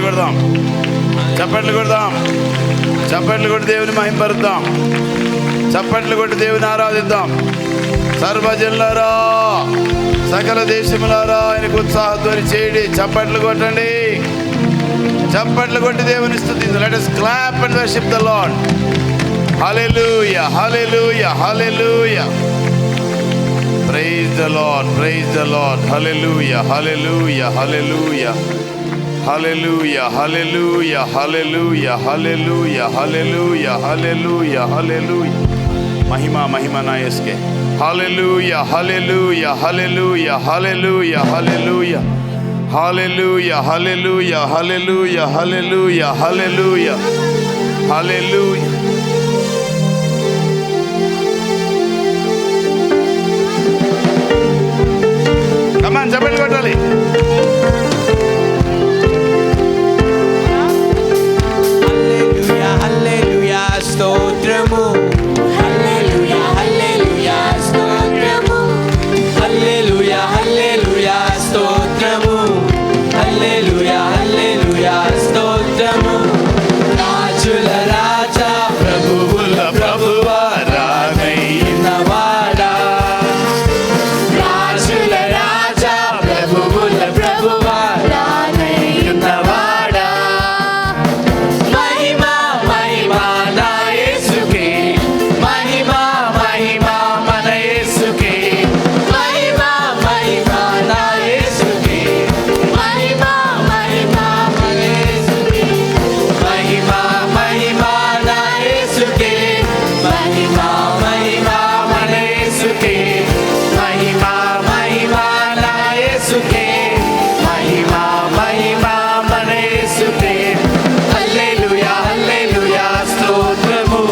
కొడదాం, చప్పట్లు కొడదాం, చప్పట్లు కొట్టి దేవుని మహింపరుద్దాం, చప్పట్లు కొట్టి దేవుని ఆరాధిద్దాం. సర్వజనులారా, సకల దేశములారా ఆయనకు ఉత్సాహధ్వని చేయండి, చప్పట్లు కొట్టండి, చప్పట్లు కొట్టి దేవుని స్తుతించండి. Let us clap and worship the Lord. Hallelujah, hallelujah, hallelujah. Praise the Lord, praise the Lord. Hallelujah, hallelujah, hallelujah. Hallelujah, hallelujah, hallelujah, hallelujah, hallelujah, hallelujah, hallelujah. Mahima, mahima na yeske. Hallelujah, hallelujah, hallelujah, hallelujah, hallelujah. Hallelujah, hallelujah, hallelujah, hallelujah, hallelujah, hallelujah. Come on, chapel kottali. Hallelujah, hallelujah, stotramu. Hallelujah, hallelujah, stotramu. Hallelujah, hallelujah, stotramu. Hallelujah, hallelujah, stotramu. Rajula raja, prabhuvula prabhuva, raghayinavada. Rajula raja, prabhuvula prabhuva, raghayinavada. Mahima, mahima na Yesuke. Mahima, mahima mana Yesuke. Mahima, mahima na Yesuke. Mahima, mahima mana Yesuke. Mahima, mahima na Yesuke. Mahima, mahima mana Yesuke. Mahima, mahima na Yesuke. Mahima, mahima mana Yesuke. Hallelujah, hallelujah, stotramu.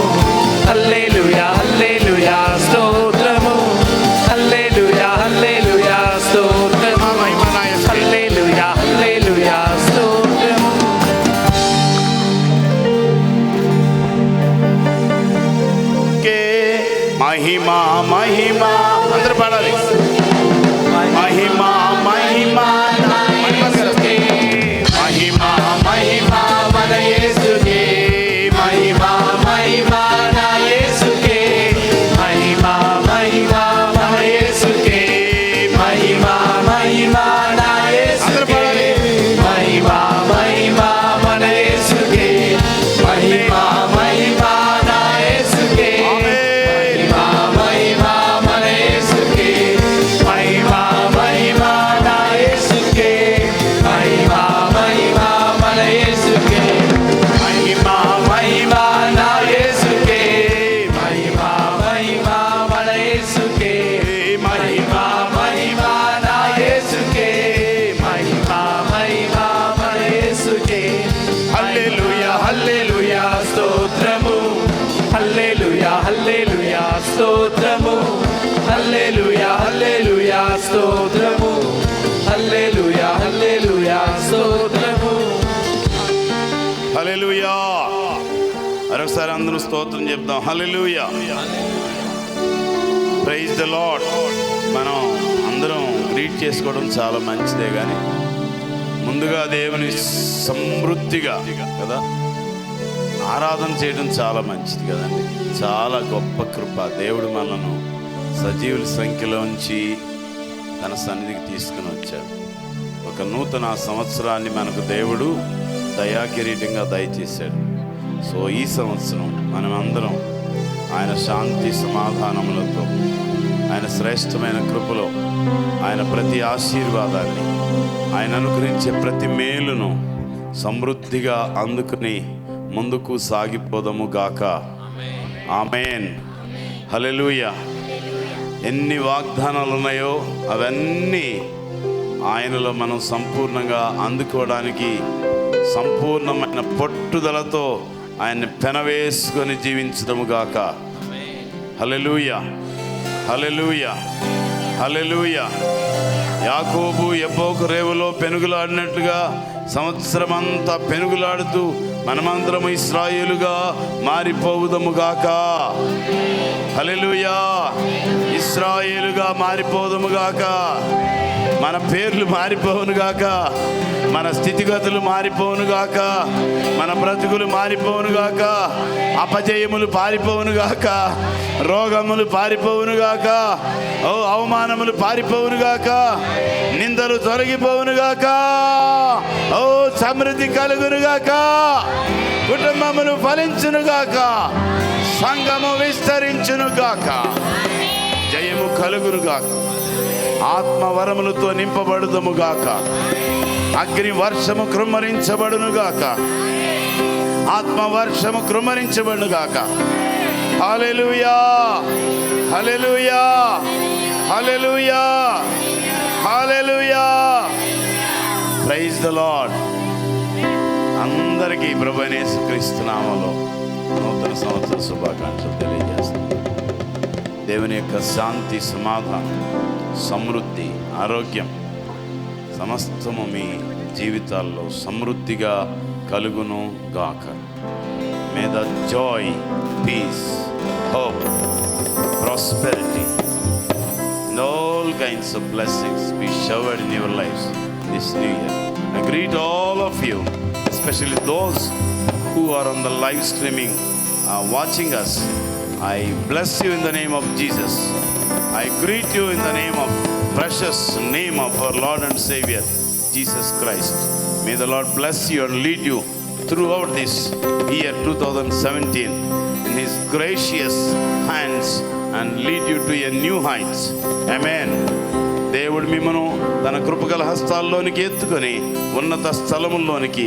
Hallelujah, hallelujah, stotramu. Hallelujah, hallelujah, stotramu. Mahima na yeske. Hallelujah, hallelujah, stotramu. మహిమా మహిమా అందరూ పాడాలి. మహిమా మహిమా Yesuke. Mahima, mahima mana Yesuke. Mahima, mahima na Yesuke. Mahima, mahima mana Yesuke. Mahima, mahima na Yesuke. Mahima, mahima mana Yesuke. Mahima, mahima na Yesuke. Mahima, mahima mana Yesuke. Mahima, mahima na Yesuke. Mahima, mahima mana Yesuke. Mahima, mahima na Yesuke. Mahima, mahima mana Yesuke. Mahima, mahima na Yesuke. Mahima, mahima mana Yesuke. Hallelujah, hallelujah, stotramu. Hallelujah, hallelujah, stotramu. Hallelujah, hallelujah, stotramu. Hallelujah, hallelujah, stotramu. హల్లెలూయా. మరొకసారి అందరూ స్తోత్రం చెప్దాం. హల్లెలూయా, praise the lord. మనం అందరం greet చేసుకోవడం చాలా మంచిదే, కానీ ముందుగా దేవుని సమృద్ధిగా కదా ఆరాధన చేయడం చాలా మంచిది కదండి. చాలా గొప్ప కృప. దేవుడు మనను సజీవుల సంఖ్యలోంచి తన సన్నిధికి తీసుకుని వచ్చాడు. ఒక నూతన సంవత్సరాన్ని మనకు దేవుడు దయాకిరీటంగా దయచేశాడు. సో ఈ సంవత్సరం మనం అందరం ఆయన శాంతి సమాధానములతో, ఆయన శ్రేష్టమైన కృపలో, ఆయన ప్రతి ఆశీర్వాదాన్ని, ఆయన అనుగ్రహించే ప్రతి మేలును సమృద్ధిగా అందుకుని ముందుకు సాగిపోదము గాక. ఆమేన్. హల్లెలూయా. ఎన్ని వాగ్దానాలు ఉన్నాయో అవన్నీ ఆయనలో మనం సంపూర్ణంగా అందుకోవడానికి సంపూర్ణమైన పట్టుదలతో ఆయన్ని పెనవేసుకొని జీవించడము గాక. హల్లెలూయా, హల్లెలూయా, హల్లెలూయా. యాకోబు యబ్బోకు రేవులో పెనుగులాడినట్లుగా సంవత్సరమంతా పెనుగులాడుతూ మనమందరము ఇశ్రాయేలుగా మారిపోవుదము గాక. హల్లెలూయా. ఇశ్రాయేలుగా మారిపోదుము గాక. మన పేర్లు మారిపోవునుగాక, మన స్థితిగతులు మారిపోవునుగాక, మన బ్రతుకులు మారిపోవునుగాక, అపజయములు పారిపోవునుగాక, రోగములు పారిపోవునుగాక, అవమానములు పారిపోవునుగాక, నిందలు తొలగిపోవునుగాక, సమృద్ధి కలుగునుగాక, కుటుంబములు ఫలించునుగాక, సంఘము విస్తరించునుగాక, జయము కలుగునుగాక, ఆత్మవరములతో నింపబడుదుముగాక, అగ్ని వర్షము కృమ్మరించబడునుగాక, ఆత్మవర్షము కృమ్మరించబడునుగాక. హల్లెలూయా, హల్లెలూయా, హల్లెలూయా, హల్లెలూయా. Praise the lord. అందరికీ ప్రభువైన యేసుక్రీస్తు నామములో నూతన సంవత్సర శుభాకాంక్షలు తెలియజేస్తాను. దేవుని యొక్క శాంతి, సమాధానం, సమృద్ధి, ఆరోగ్యం సమస్తము మీ జీవితాల్లో సమృద్ధిగా కలుగును గాక. May the joy, peace, hope, prosperity, and all kinds of blessings be showered in your lives this new year. I greet all of you, especially those who are on the live streaming watching us. I bless you in the name of Jesus. I greet you in the name of precious name of our Lord and Savior Jesus Christ. May the Lord bless you and lead you throughout this year 2017 in His gracious hands and lead you to a new heights. Amen. దేవుడు మిమ్మను తన కృపగల హస్తాల్లోనికి ఎత్తుకొని ఉన్నత స్థలముల్లోనికి,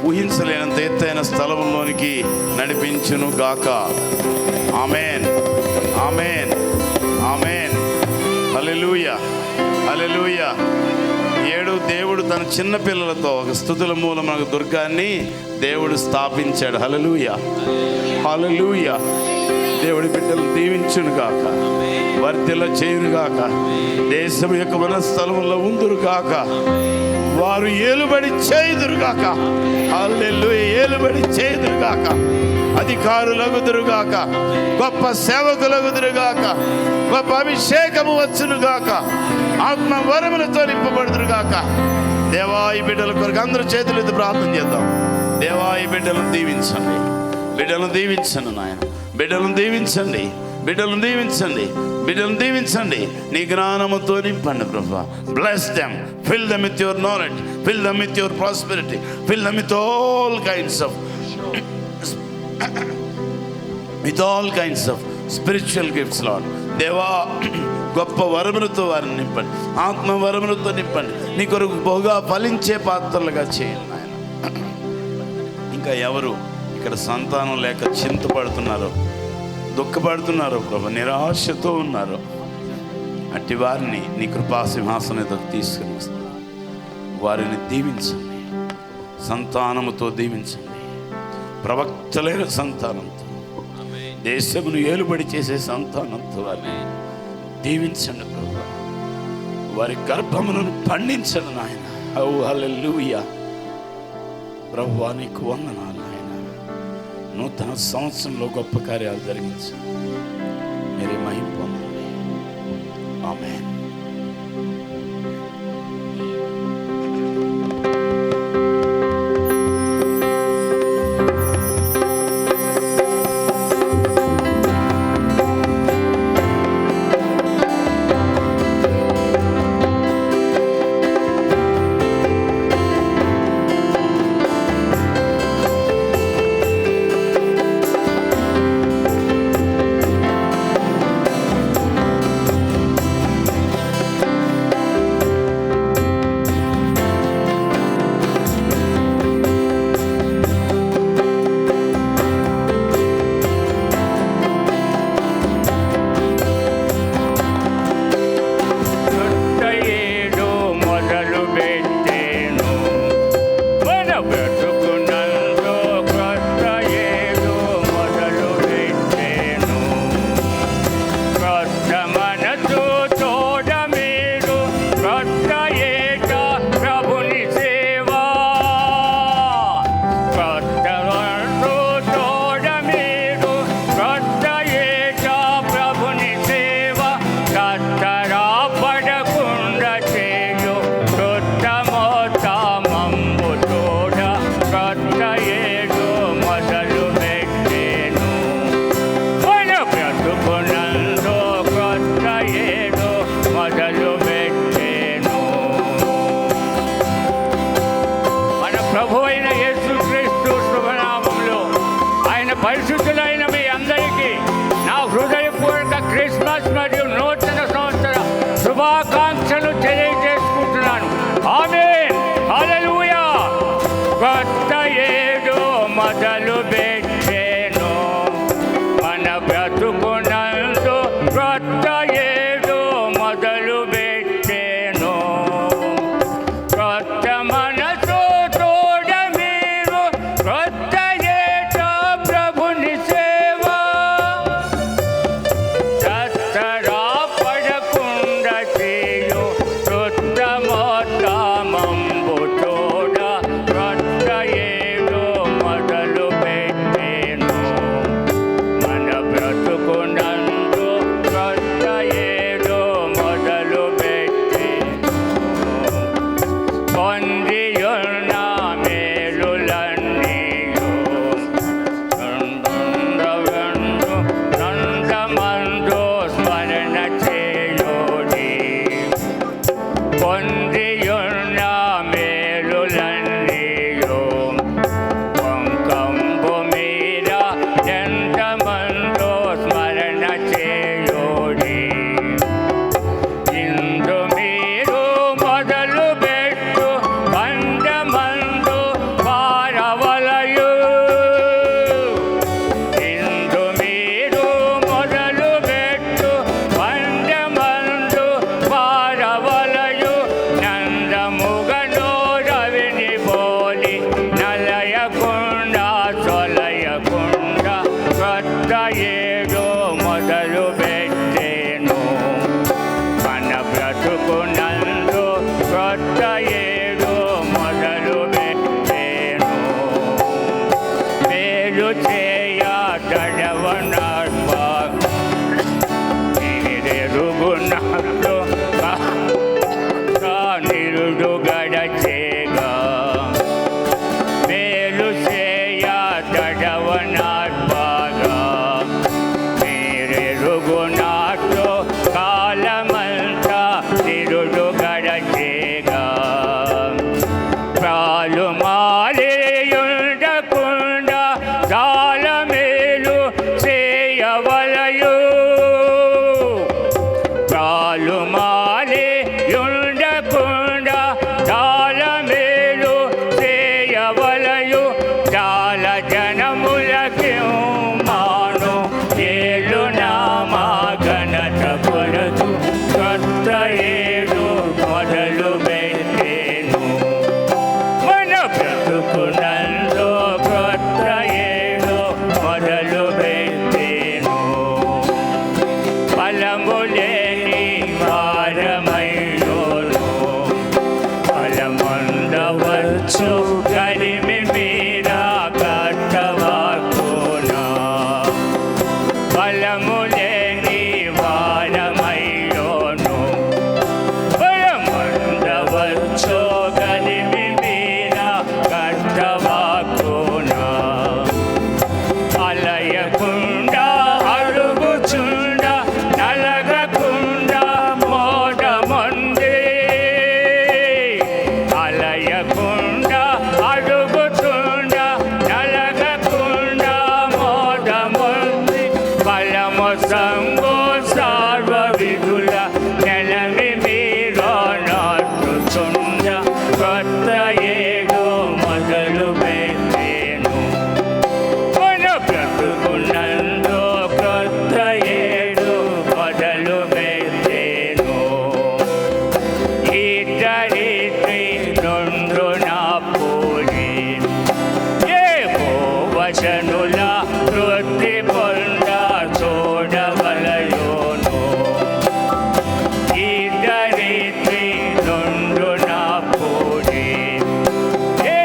ఊహించలేనంత ఎత్తైన స్థలముల్లోనికి నడిపించును గాక. ఆమేన్, ఆమేన్, ఆమేన్. హల్లెలూయా, హల్లెలూయా. దేవుడు తన చిన్న పిల్లలతో ఒక స్తుతుల మూలమున దుర్గాన్ని దేవుడు స్థాపించాడు. హల్లెలూయా, హల్లెలూయా. దేవుడి బిడ్డలు దీవించును గాక, వర్ధిల్ల చేయును గాక, దేశం యొక్క వనస్థలములో ఉందురు గాక, వారు ఏలుబడి చేయుదురు గాక. హల్లెలూయా, ఏలుబడి చేయుదురు గాక, అధికారులగుదురు గాక, గొప్ప సేవకులగుదురు గాక, గొప్ప అభిషేకము వచ్చును గాక, ఆత్మ వరములతో నింపబడుదురు గాక. దేవా, ఈ బిడ్డల కొరకు అందరూ చేతులు ఎత్తి ప్రార్థన చేద్దాం. దేవా, ఈ బిడ్డలను దీవించండి, బిడ్డలను దీవించండి నాయన, బిడ్డలను దీవించండి, బిడ్డలను దీవించండి, బిడ్డలను దీవించండి. నీ జ్ఞానముతో నింపండి ప్రభువా. Bless them, fill them with your knowledge, fill them with your prosperity, fill them with all kinds of spiritual gifts lord. దేవా, గొప్ప వరములతో వారిని నింపండి, ఆత్మ వరములతో నింపండి. నీ కొరకు బహుగా ఫలించే పాత్రలుగా చేయండి నాయన. ఇంకా ఎవరు ఇక్కడ సంతానం లేక చింతపడుతున్నారో, దుఃఖపడుతున్నారో ప్రభు, నిరాశతో ఉన్నారు, అట్టి వారిని నీ కృపా సింహాసనం ఎదురు తీసుకుని వస్తారు. వారిని దీవించండి, సంతానముతో దీవించండి, ప్రవక్తలైన సంతానంతో, దేశమును ఏలుబడి చేసే సంతానంతో వారిని దీవించండి ప్రభు. వారి గర్భములను పండించండి నాయన. హల్లెలూయా. ప్రభువా, నీకు వందనాలు నాయన. నూతన సంవత్సరంలో గొప్ప కార్యాలు జరిగించండి. మీరే మహిమ పొందండి. ఆమేన్. మెరుగునట్లు నిరుడు గడచేగా మేలు చేయ తడవనాత్మగా మీరెరుగునట్లు కాలమంతా నిరుడు గడచేగా ప్రాలు మాలేయుండకుండా చాలా మేలు చేయవలయు ప్రాలు మాలేయుండకుండా చాలా మేలు చేయవలయు చాలా జనములకి మాను ఏలు నామా ఘనత కొరదు కొత్త ఏడు మొదలు పెట్టేను మన బ్రతుకునంలో కొత్త ఏడు మొదలు పెట్టేను ఫలములేని వారమైలోను ఫలముండవచ్చు కలిమి మీరా కట్టవాకునా ఫలములేని వారమైలోను ఫలముండవచ్చు కలిమి మీరా కట్టవాకునా అలయకుండా అడుగుచుండ నలగకుండా మోడమంది అలయకుండా అడుగుచుండ నలగకుండా మోడమంది ఫలము సంగో సార్వ విధుల నెలమి మీరు నాటుచుండ కొత్త ఏడు మొదలు పెట్టేను మన బ్రతుకునందు కొత్త ఏడు మొదలు పెట్టేను ఇద్దరిద్రి నుండు నా పూరి ఏ వచనుల వృత్తి పొంద చూడవలయోను ఇద్దరిద్రి నుండు నా పూరి ఏ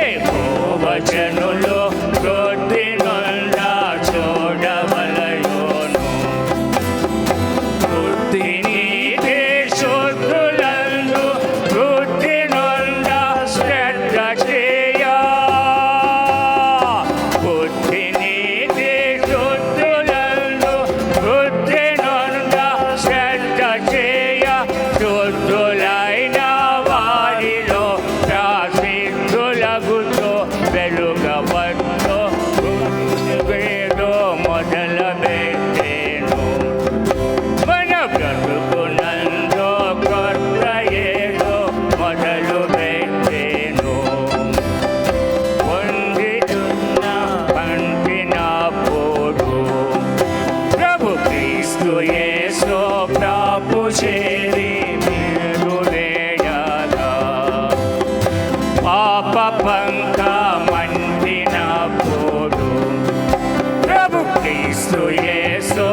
వచనులు వృత్తి నొంద చూడవలయోను వృత్తిని శుద్ధులందు వృత్తి నొంద శ్రద్ధ చేయ వృత్తిని శుద్ధులందు వృత్తి నొంద శ్రద్ధ చేయ శుద్ధులైన వారిలో రాసిద్ధులగుతో వెలుగవద్దు వేదో మొదల పెట్టేను మన బ్రతుకునందు కొత్త ఏదో మొదలు పెట్టేను పొందితున్న పంపిన పోడు ప్రభు క్రీస్తు యేసు ప్రాపు చేరి మీరు వేయగా పాప పంక మండిన పోడు ప్రభు క్రీస్తు యేసు